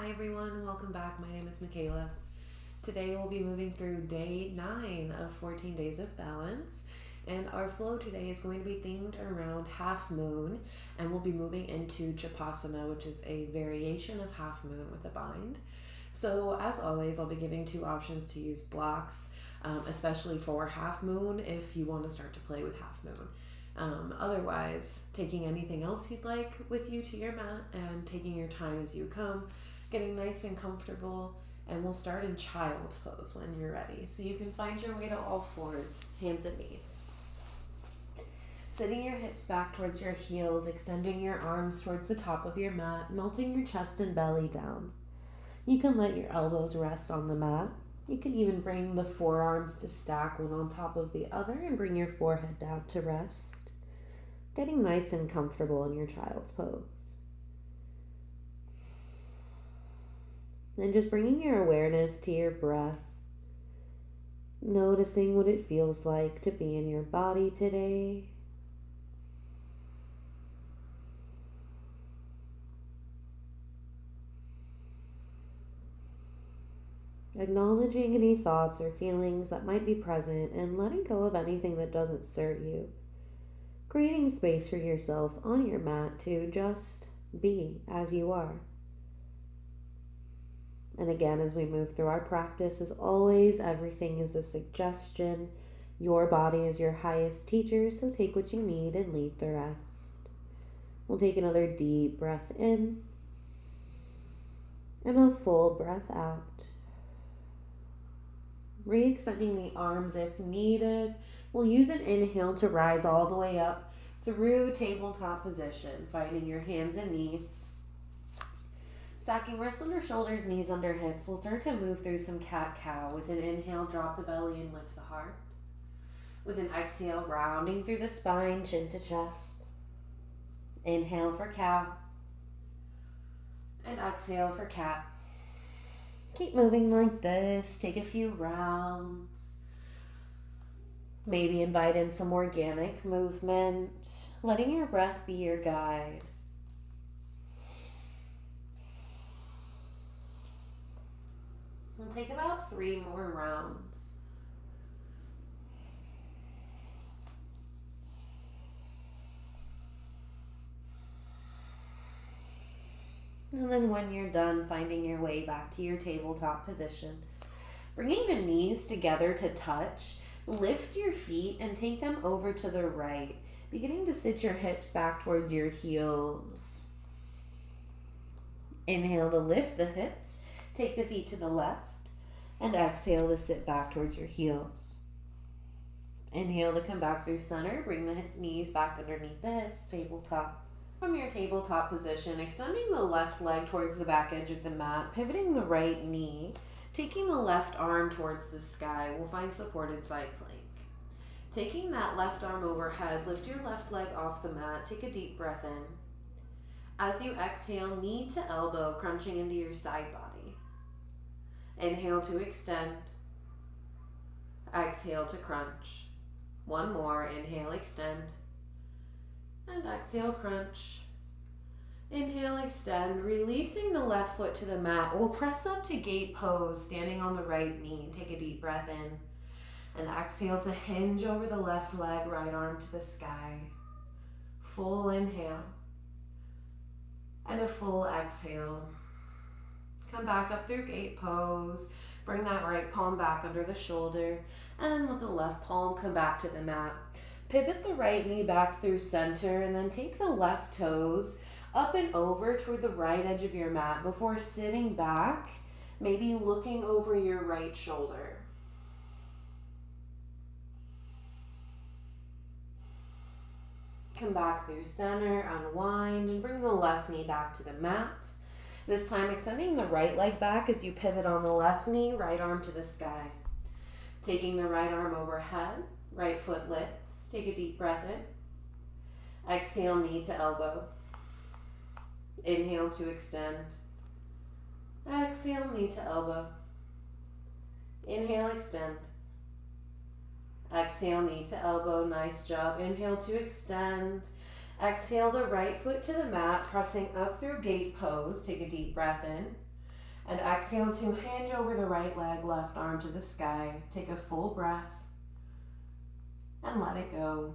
Hi everyone, welcome back. My name is Micaela. Today we'll be moving through day 9 of 14 days of balance, and our flow today is going to be themed around half moon, and we'll be moving into Chapasana, which is a variation of half moon with a bind. So as always, I'll be giving 2 options to use blocks, especially for half moon if you want to start to play with half moon. Otherwise, taking anything else you'd like with you to your mat and taking your time as you come, getting nice and comfortable, and we'll start in child's pose when you're ready. So you can find your way to all fours, hands and knees. Sitting your hips back towards your heels, extending your arms towards the top of your mat, melting your chest and belly down. You can let your elbows rest on the mat. You can even bring the forearms to stack one on top of the other and bring your forehead down to rest. Getting nice and comfortable in your child's pose. And just bringing your awareness to your breath. Noticing what it feels like to be in your body today. Acknowledging any thoughts or feelings that might be present and letting go of anything that doesn't serve you. Creating space for yourself on your mat to just be as you are. And again, as we move through our practice, as always, everything is a suggestion. Your body is your highest teacher, so take what you need and leave the rest. We'll take another deep breath in and a full breath out. Re-extending the arms if needed. We'll use an inhale to rise all the way up through tabletop position, finding your hands and knees. Stacking wrists under shoulders, knees under hips. We'll start to move through some cat-cow. With an inhale, drop the belly and lift the heart. With an exhale, rounding through the spine, chin to chest. Inhale for cow. And exhale for cat. Keep moving like this. Take a few rounds. Maybe invite in some organic movement, letting your breath be your guide. We'll take about 3 more rounds. And then when you're done, finding your way back to your tabletop position. Bringing the knees together to touch. Lift your feet and take them over to the right, beginning to sit your hips back towards your heels. Inhale to lift the hips, take the feet to the left, and exhale to sit back towards your heels. Inhale to come back through center, bring the knees back underneath the hips, tabletop. From your tabletop position, extending the left leg towards the back edge of the mat, pivoting the right knee, taking the left arm towards the sky, we'll find supported side plank. Taking that left arm overhead, lift your left leg off the mat, take a deep breath in. As you exhale, knee to elbow, crunching into your side body. Inhale to extend. Exhale to crunch. One more, inhale, extend. And exhale, crunch. Inhale, extend, releasing the left foot to the mat. We'll press up to gate pose, standing on the right knee. Take a deep breath in. And exhale to hinge over the left leg, right arm to the sky. Full inhale. And a full exhale. Come back up through gate pose. Bring that right palm back under the shoulder. And let the left palm come back to the mat. Pivot the right knee back through center, and then take the left toes up and over toward the right edge of your mat before sitting back, maybe looking over your right shoulder. Come back through center, unwind, and bring the left knee back to the mat. This time extending the right leg back as you pivot on the left knee, right arm to the sky. Taking the right arm overhead, right foot lifts. Take a deep breath in. Exhale, knee to elbow. Inhale to extend. Exhale, knee to elbow. Inhale, extend. Exhale, knee to elbow. Nice job. Inhale to extend. Exhale the right foot to the mat, pressing up through gate pose. Take a deep breath in. And exhale to hinge over the right leg, left arm to the sky. Take a full breath and let it go.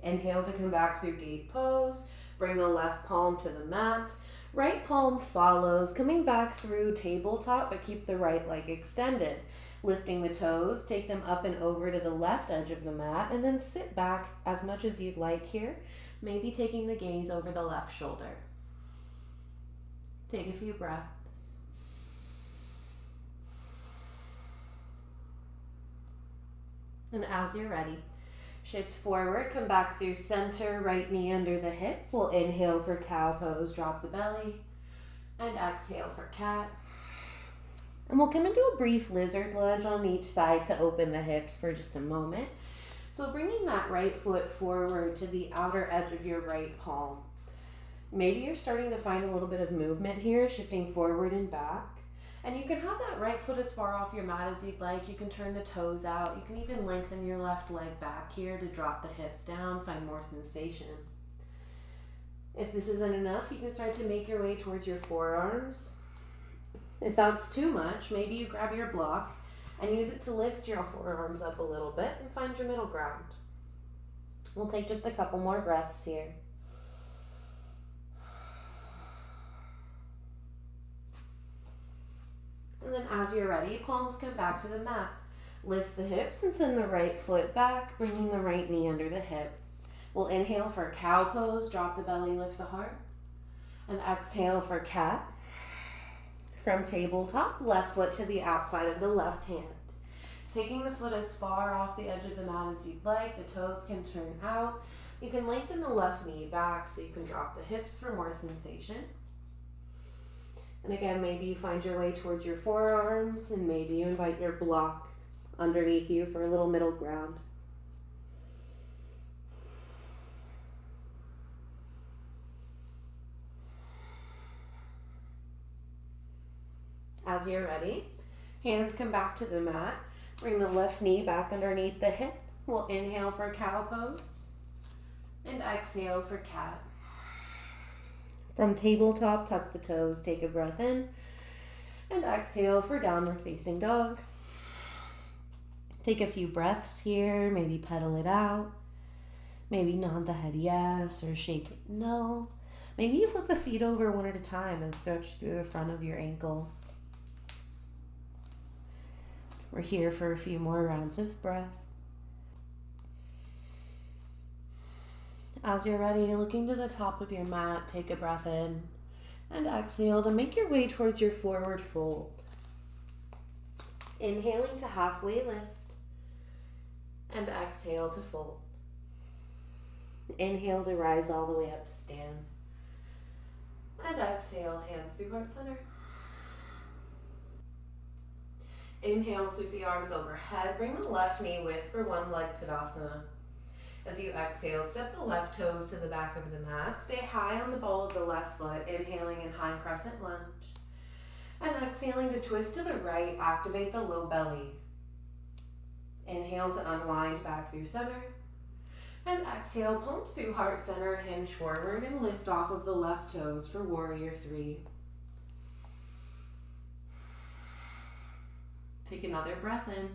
Inhale to come back through gate pose. Bring the left palm to the mat. Right palm follows, coming back through tabletop, but keep the right leg extended. Lifting the toes, take them up and over to the left edge of the mat, and then sit back as much as you'd like here, maybe taking the gaze over the left shoulder. Take a few breaths. And as you're ready, shift forward, come back through center, right knee under the hip. We'll inhale for cow pose, drop the belly, and exhale for cat. And we'll come into a brief lizard lunge on each side to open the hips for just a moment. So bringing that right foot forward to the outer edge of your right palm. Maybe you're starting to find a little bit of movement here, shifting forward and back. And you can have that right foot as far off your mat as you'd like. You can turn the toes out. You can even lengthen your left leg back here to drop the hips down, find more sensation. If this isn't enough, you can start to make your way towards your forearms. If that's too much, maybe you grab your block and use it to lift your forearms up a little bit and find your middle ground. We'll take just a couple more breaths here. And then as you're ready, palms come back to the mat. Lift the hips and send the right foot back, bringing the right knee under the hip. We'll inhale for cow pose, drop the belly, lift the heart. And exhale for cat. From tabletop, left foot to the outside of the left hand. Taking the foot as far off the edge of the mat as you'd like, the toes can turn out. You can lengthen the left knee back so you can drop the hips for more sensation. And again, maybe you find your way towards your forearms, and maybe you invite your block underneath you for a little middle ground. As you're ready, hands come back to the mat. Bring the left knee back underneath the hip. We'll inhale for cow pose and exhale for cat. From tabletop, tuck the toes, take a breath in, and exhale for downward facing dog. Take a few breaths here, maybe pedal it out. Maybe nod the head yes or shake it no. Maybe you flip the feet over one at a time and stretch through the front of your ankle. We're here for a few more rounds of breath. As you're ready, looking to the top of your mat, take a breath in and exhale to make your way towards your forward fold. Inhaling to halfway lift and exhale to fold. Inhale to rise all the way up to stand. And exhale, hands through heart center. Inhale, sweep the arms overhead. Bring the left knee width for one leg Tadasana. As you exhale, step the left toes to the back of the mat. Stay high on the ball of the left foot, inhaling in high crescent lunge. And exhaling to twist to the right, activate the low belly. Inhale to unwind back through center. And exhale, palms through heart center, hinge forward, and lift off of the left toes for warrior three. Take another breath in.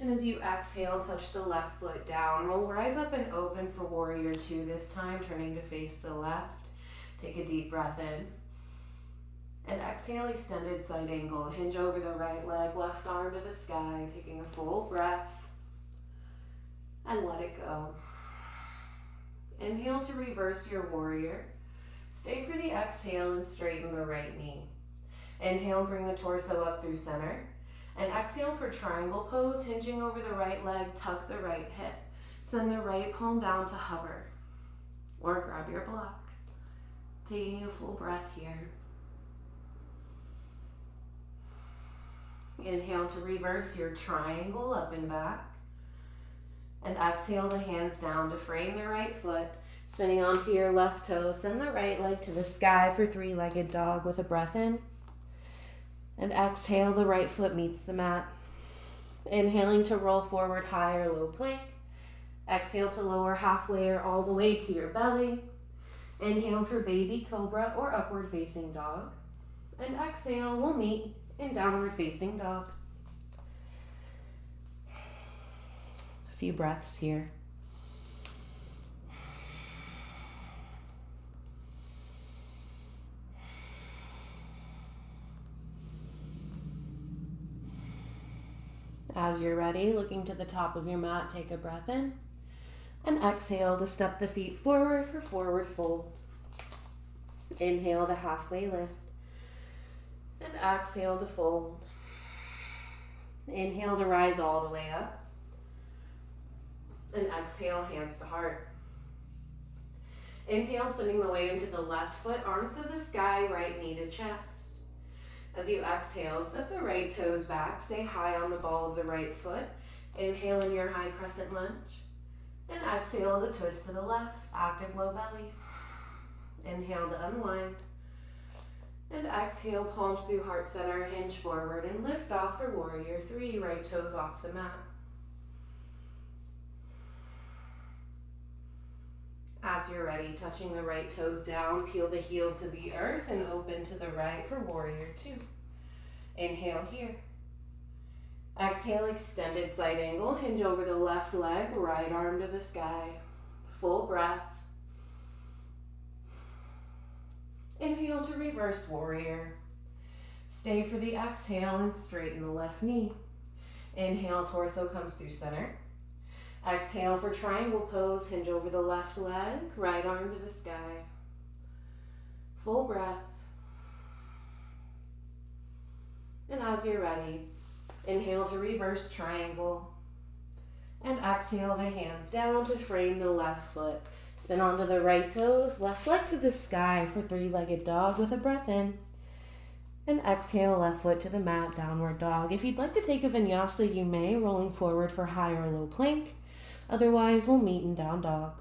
And as you exhale, touch the left foot down. We'll rise up and open for warrior two this time, turning to face the left. Take a deep breath in. And exhale, extended side angle. Hinge over the right leg, left arm to the sky, taking a full breath. And let it go. Inhale to reverse your warrior. Stay for the exhale and straighten the right knee. Inhale, bring the torso up through center. And exhale for triangle pose, hinging over the right leg, tuck the right hip. Send the right palm down to hover. Or grab your block. Taking a full breath here. Inhale to reverse your triangle up and back. And exhale the hands down to frame the right foot. Spinning onto your left toe, send the right leg to the sky for three-legged dog with a breath in. And exhale, the right foot meets the mat. Inhaling to roll forward, high or low plank. Exhale to lower halfway or all the way to your belly. Inhale for baby cobra or upward facing dog. And exhale, we'll meet in downward facing dog. A few breaths here. As you're ready, looking to the top of your mat, take a breath in. And exhale to step the feet forward for forward fold. Inhale to halfway lift. And exhale to fold. Inhale to rise all the way up. And exhale, hands to heart. Inhale, sending the weight into the left foot, arms to the sky, right knee to chest. As you exhale, step the right toes back, stay high on the ball of the right foot. Inhale in your high crescent lunge. And exhale the twist to the left, active low belly. Inhale to unwind. And exhale, palms through heart center, hinge forward, and lift off for warrior three, right toes off the mat. As you're ready, touching the right toes down, peel the heel to the earth and open to the right for warrior two. Inhale here. Exhale, extended side angle, hinge over the left leg, right arm to the sky. Full breath. Inhale to reverse warrior. Stay for the exhale and straighten the left knee. Inhale, torso comes through center. Exhale for triangle pose, hinge over the left leg, right arm to the sky. Full breath. And as you're ready, inhale to reverse triangle. And exhale the hands down to frame the left foot. Spin onto the right toes, left leg to the sky for three-legged dog with a breath in. And exhale, left foot to the mat, downward dog. If you'd like to take a vinyasa, you may, rolling forward for high or low plank. Otherwise, we'll meet in down dog.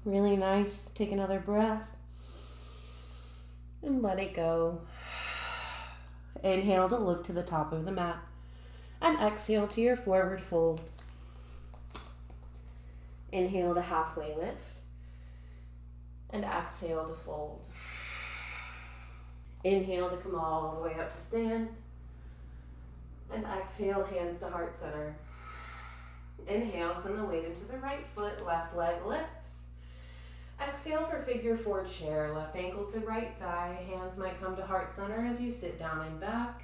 Really nice. Take another breath. And let it go. Inhale to look to the top of the mat. And exhale to your forward fold. Inhale to halfway lift. And exhale to fold. Inhale to come all the way up to stand. And exhale, hands to heart center. Inhale, send the weight into the right foot, left leg lifts. Exhale for figure four chair, left ankle to right thigh. Hands might come to heart center as you sit down and back.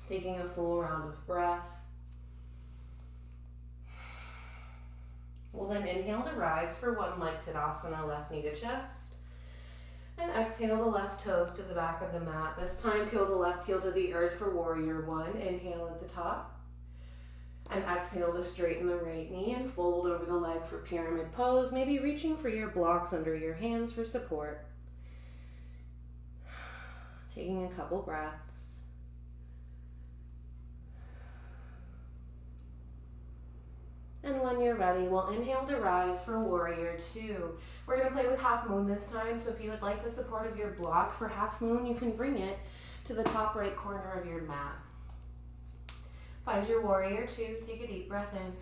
Taking a full round of breath. We'll then inhale to rise for one leg Tadasana, left knee to chest. And exhale the left toes to the back of the mat. This time peel the left heel to the earth for warrior one. Inhale at the top. And exhale to straighten the right knee and fold over the leg for pyramid pose. Maybe reaching for your blocks under your hands for support. Taking a couple breaths. And when you're ready, we'll inhale to rise for warrior two. We're going to play with half moon this time, so if you would like the support of your block for half moon, you can bring it to the top right corner of your mat. Find your warrior two, take a deep breath in.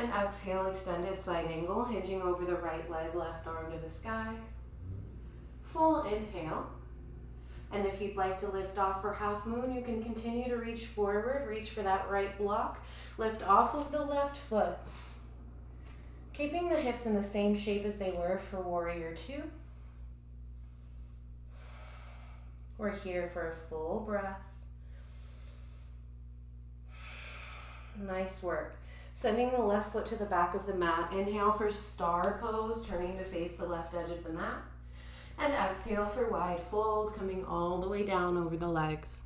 And exhale, extended side angle, hinging over the right leg, left arm to the sky. Full inhale. And if you'd like to lift off for half moon, you can continue to reach forward, reach for that right block, lift off of the left foot. Keeping the hips in the same shape as they were for warrior two. We're here for a full breath. Nice work. Sending the left foot to the back of the mat. Inhale for star pose, turning to face the left edge of the mat. And exhale for wide fold, coming all the way down over the legs.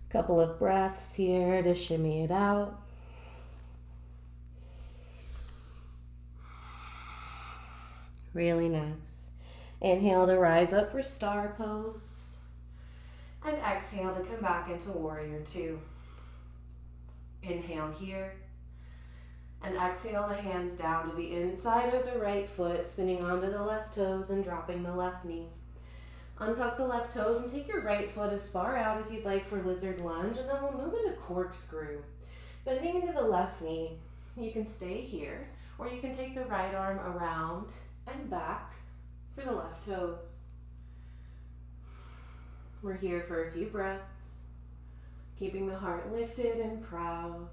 Couple of breaths here to shimmy it out. Really nice. Inhale to rise up for star pose. And exhale to come back into warrior two. Inhale here. And exhale the hands down to the inside of the right foot, spinning onto the left toes and dropping the left knee. Untuck the left toes and take your right foot as far out as you'd like for lizard lunge, and then we'll move into corkscrew. Bending into the left knee, you can stay here, or you can take the right arm around and back for the left toes. We're here for a few breaths, keeping the heart lifted and proud.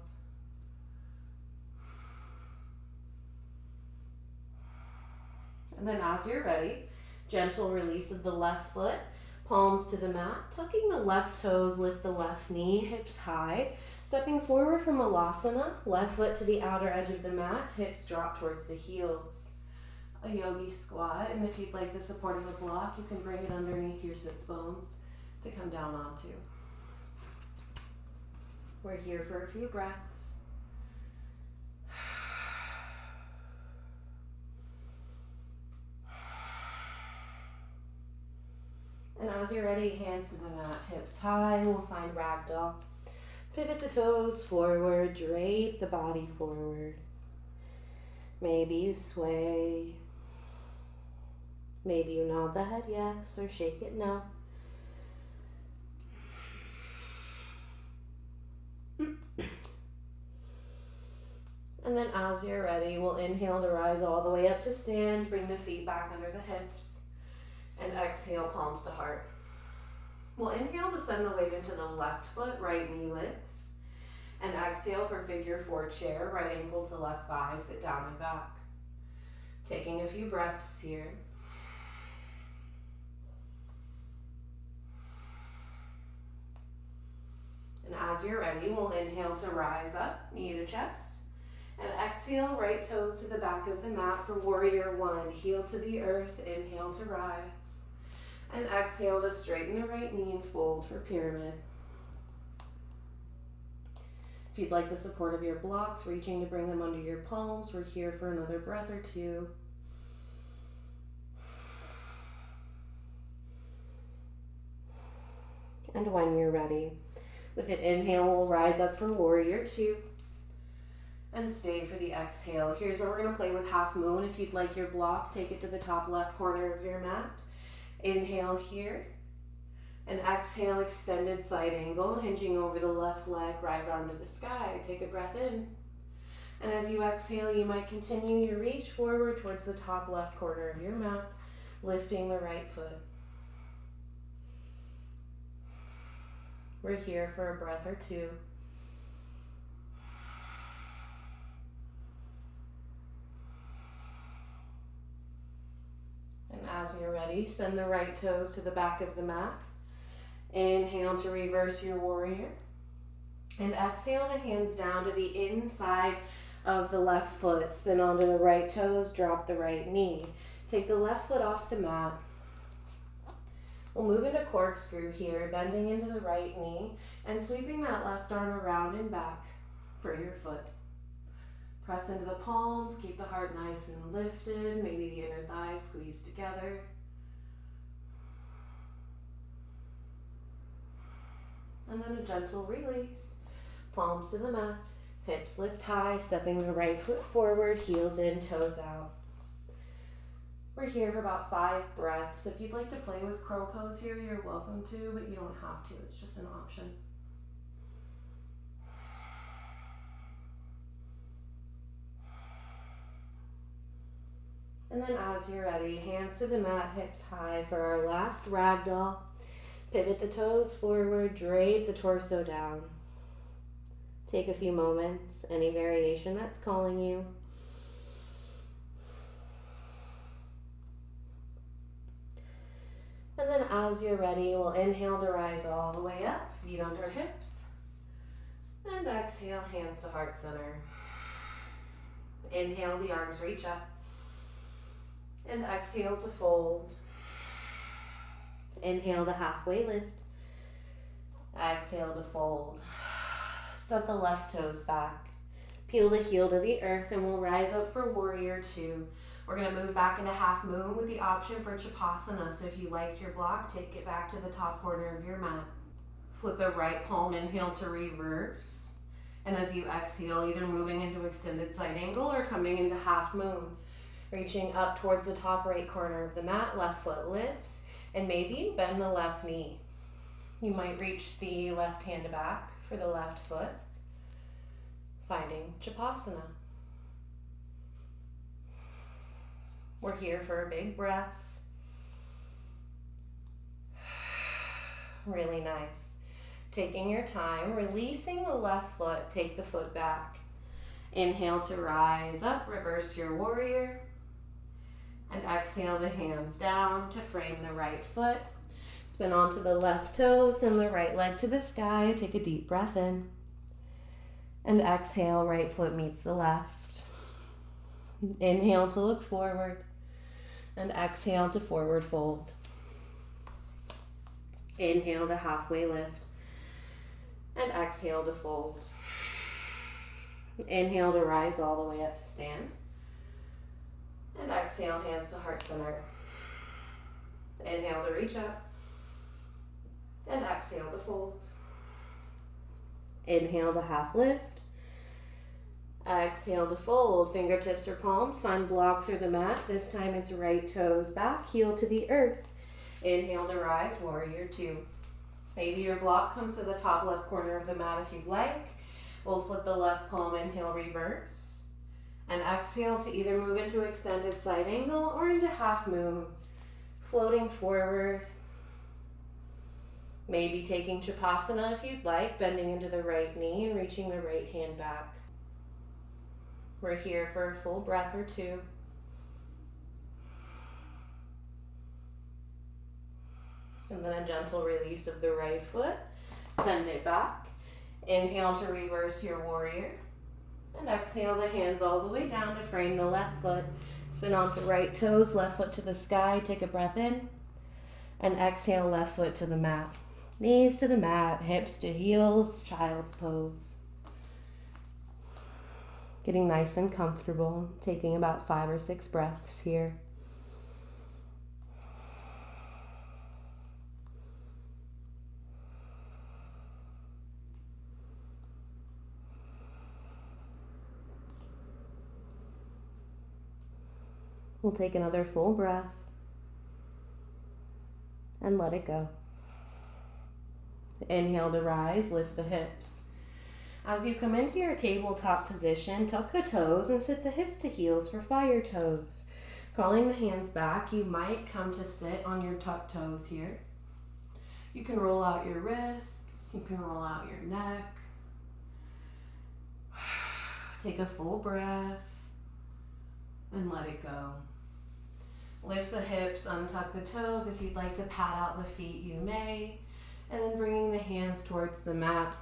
And then as you're ready, gentle release of the left foot, palms to the mat, tucking the left toes, lift the left knee, hips high, stepping forward from Malasana, left foot to the outer edge of the mat, hips drop towards the heels. A yogi squat, and if you'd like the support of a block, you can bring it underneath your sits bones to come down onto. We're here for a few breaths. And as you're ready, hands to the mat, hips high, we'll find ragdoll. Pivot the toes forward, drape the body forward. Maybe you sway. Maybe you nod the head yes or shake it no. And then as you're ready, we'll inhale to rise all the way up to stand, bring the feet back under the hips, and exhale, palms to heart. We'll inhale to send the weight into the left foot, right knee lifts, and exhale for figure four chair, right ankle to left thigh, sit down and back. Taking a few breaths here. And as you're ready, we'll inhale to rise up, knee to chest. And exhale, right toes to the back of the mat for warrior one. Heel to the earth, inhale to rise. And exhale to straighten the right knee and fold for pyramid. If you'd like the support of your blocks, reaching to bring them under your palms, we're here for another breath or two. And when you're ready, with an inhale, we'll rise up for warrior two. And stay for the exhale. Here's where we're going to play with half moon. If you'd like your block, take it to the top left corner of your mat. Inhale here. And exhale, extended side angle, hinging over the left leg, right arm to the sky. Take a breath in. And as you exhale, you might continue your reach forward towards the top left corner of your mat, lifting the right foot. We're here for a breath or two. And as you're ready, send the right toes to the back of the mat. Inhale to reverse your warrior. And exhale the hands down to the inside of the left foot. Spin onto the right toes, drop the right knee. Take the left foot off the mat. We'll move into corkscrew here, bending into the right knee and sweeping that left arm around and back for your foot. Press into the palms, keep the heart nice and lifted, maybe the inner thighs squeeze together. And then a gentle release. Palms to the mat, hips lift high, stepping the right foot forward, heels in, toes out. We're here for about 5 breaths. If you'd like to play with crow pose here, you're welcome to, but you don't have to. It's just an option. And then as you're ready, hands to the mat, hips high for our last ragdoll. Pivot the toes forward, drape the torso down. Take a few moments, any variation that's calling you. And then as you're ready, we'll inhale to rise all the way up, feet under hips. And exhale, hands to heart center. Inhale, the arms reach up. And exhale to fold. Inhale to halfway lift. Exhale to fold. Step the left toes back. Peel the heel to the earth and we'll rise up for warrior two. We're going to move back into half moon with the option for Chapasana. So if you liked your block, take it back to the top corner of your mat. Flip the right palm, inhale to reverse. And as you exhale, either moving into extended side angle or coming into half moon. Reaching up towards the top right corner of the mat, left foot lifts. And maybe bend the left knee. You might reach the left hand back for the left foot, finding Chapasana. We're here for a big breath. Really nice. Taking your time, releasing the left foot, take the foot back. Inhale to rise up, reverse your warrior. And exhale the hands down to frame the right foot. Spin onto the left toes and the right leg to the sky. Take a deep breath in. And exhale, right foot meets the left. Inhale to look forward. And exhale to forward fold. Inhale to halfway lift. And exhale to fold. Inhale to rise all the way up to stand. And exhale, hands to heart center. Inhale to reach up. And exhale to fold. Inhale to half lift. Exhale to fold. Fingertips or palms, find blocks or the mat. This time it's right toes back, heel to the earth. Inhale to rise, warrior two. Maybe your block comes to the top left corner of the mat if you'd like. We'll flip the left palm, inhale, reverse. And exhale to either move into extended side angle or into half moon. Floating forward. Maybe taking Chapasana if you'd like, bending into the right knee and reaching the right hand back. We're here for a full breath or two. And then a gentle release of the right foot. Send it back. Inhale to reverse your warrior. And exhale the hands all the way down to frame the left foot. Spin onto right toes, left foot to the sky. Take a breath in. And exhale, left foot to the mat. Knees to the mat, hips to heels, child's pose. Getting nice and comfortable, taking about 5 or 6 breaths here. We'll take another full breath and let it go. Inhale to rise, lift the hips. As you come into your tabletop position, tuck the toes and sit the hips to heels for fire toes. Crawling the hands back, you might come to sit on your tucked toes here. You can roll out your wrists, you can roll out your neck. Take a full breath and let it go. Lift the hips, untuck the toes. If you'd like to pat out the feet, you may. And then bringing the hands towards the mat.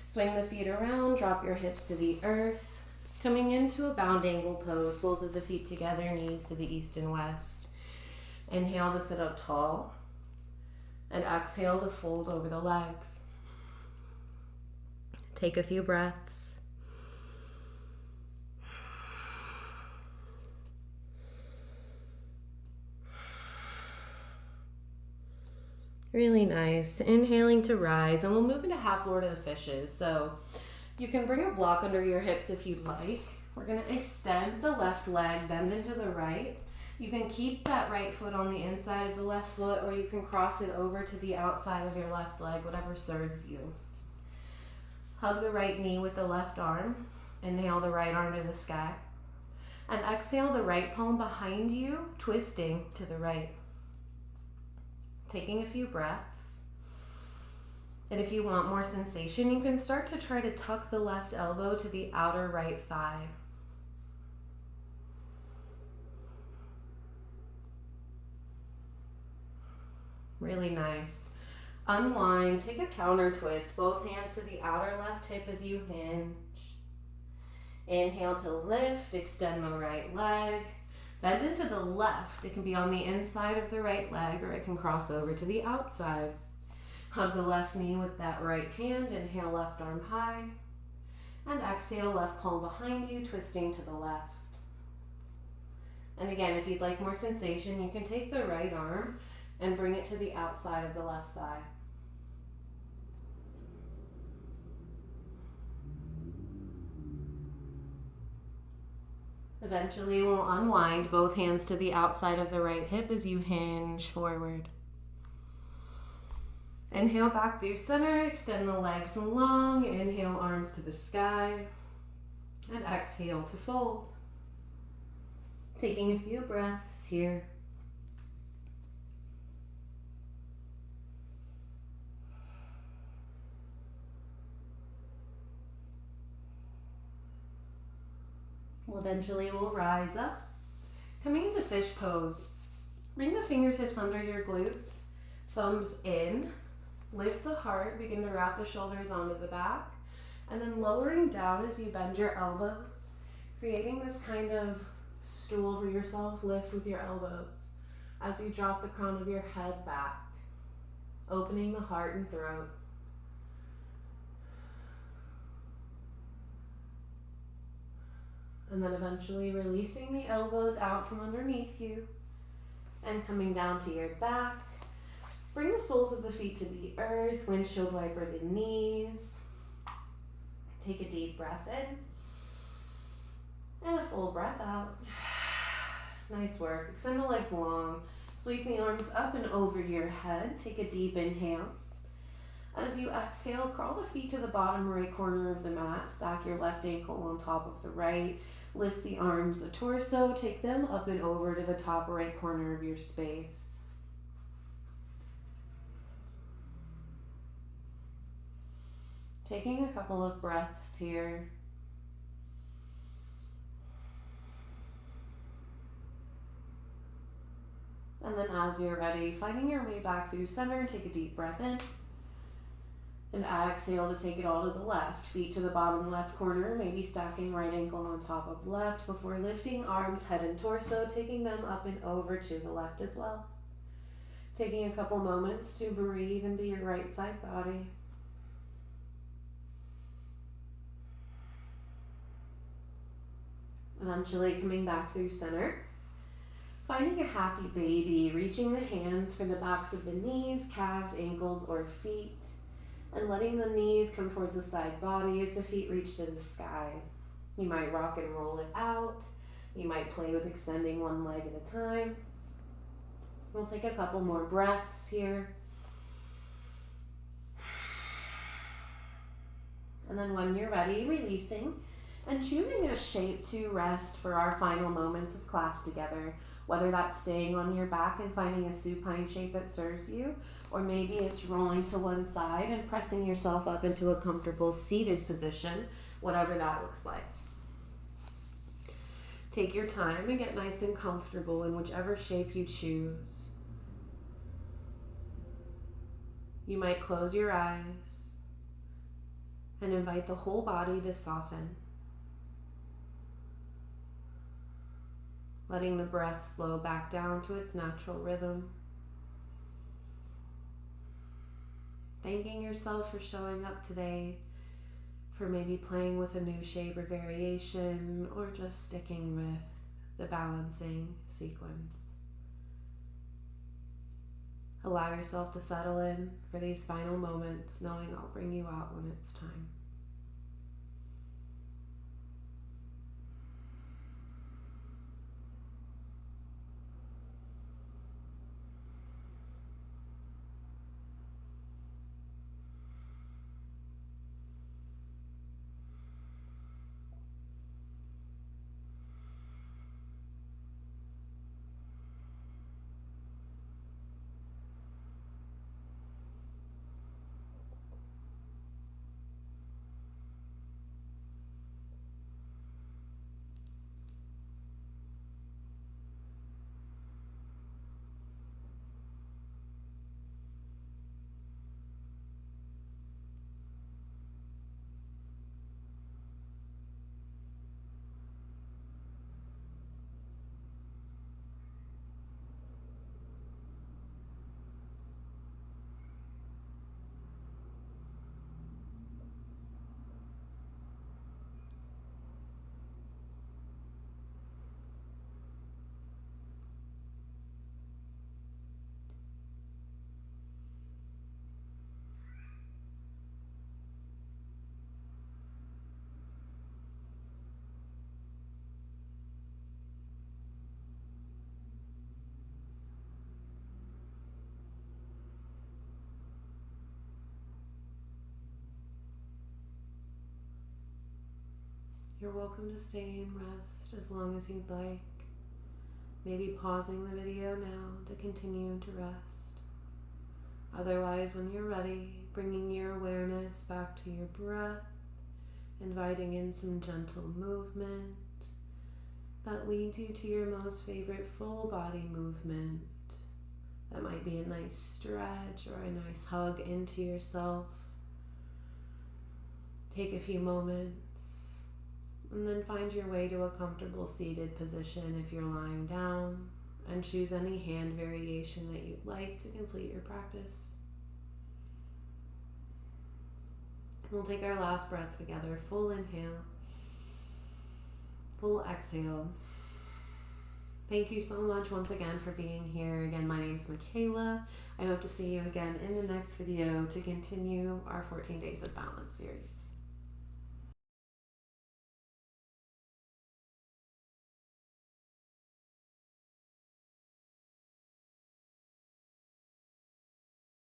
Swing the feet around, drop your hips to the earth. Coming into a bound angle pose, soles of the feet together, knees to the east and west. Inhale to sit up tall. And exhale to fold over the legs. Take a few breaths. Really nice. Inhaling to rise, and we'll move into half Lord of the Fishes. So you can bring a block under your hips if you'd like. We're going to extend the left leg, bend into the right. You can keep that right foot on the inside of the left foot, or you can cross it over to the outside of your left leg, whatever serves you. Hug the right knee with the left arm. Inhale the right arm to the sky. And exhale the right palm behind you, twisting to the right. Taking a few breaths. And if you want more sensation, you can start to try to tuck the left elbow to the outer right thigh. Really nice. Unwind, take a counter twist, both hands to the outer left hip as you hinge. Inhale to lift, extend the right leg. Bend into the left. It can be on the inside of the right leg, or it can cross over to the outside. Hug the left knee with that right hand. Inhale, left arm high. And exhale, left palm behind you, twisting to the left. And again, if you'd like more sensation, you can take the right arm and bring it to the outside of the left thigh. Eventually, we'll unwind both hands to the outside of the right hip as you hinge forward. Inhale back through center, extend the legs long, inhale arms to the sky, and exhale to fold. Taking a few breaths here. Eventually we'll rise up. Coming into fish pose, bring the fingertips under your glutes, thumbs in, lift the heart, begin to wrap the shoulders onto the back, and then lowering down as you bend your elbows, creating this kind of stool for yourself. Lift with your elbows as you drop the crown of your head back, opening the heart and throat. And then eventually releasing the elbows out from underneath you and coming down to your back. Bring the soles of the feet to the earth, windshield wiper the knees. Take a deep breath in and a full breath out. Nice work. Extend the legs long. Sweep the arms up and over your head. Take a deep inhale. As you exhale, crawl the feet to the bottom right corner of the mat. Stack your left ankle on top of the right. Lift the arms, the torso, take them up and over to the top right corner of your space. Taking a couple of breaths here. And then as you're ready, finding your way back through center, take a deep breath in. And exhale to take it all to the left. Feet to the bottom left corner, maybe stacking right ankle on top of left before lifting arms, head and torso, taking them up and over to the left as well. Taking a couple moments to breathe into your right side body. Eventually coming back through center. Finding a happy baby, reaching the hands for the backs of the knees, calves, ankles, or feet. And letting the knees come towards the side body as the feet reach to the sky. You might rock and roll it out. You might play with extending one leg at a time. We'll take a couple more breaths here. And then when you're ready, releasing and choosing a shape to rest for our final moments of class together. Whether that's staying on your back and finding a supine shape that serves you, or maybe it's rolling to one side and pressing yourself up into a comfortable seated position, whatever that looks like. Take your time and get nice and comfortable in whichever shape you choose. You might close your eyes and invite the whole body to soften. Letting the breath slow back down to its natural rhythm. Thanking yourself for showing up today, for maybe playing with a new shape or variation, or just sticking with the balancing sequence. Allow yourself to settle in for these final moments, knowing I'll bring you out when it's time. You're welcome to stay and rest as long as you'd like. Maybe pausing the video now to continue to rest. Otherwise, when you're ready, bringing your awareness back to your breath, inviting in some gentle movement that leads you to your most favorite full body movement. That might be a nice stretch or a nice hug into yourself. Take a few moments and then find your way to a comfortable seated position if you're lying down, and choose any hand variation that you'd like to complete your practice. We'll take our last breath together. Full inhale, full exhale. Thank you so much once again for being here. Again, my name is Micaela. I hope to see you again in the next video to continue our 14 Days of Balance series.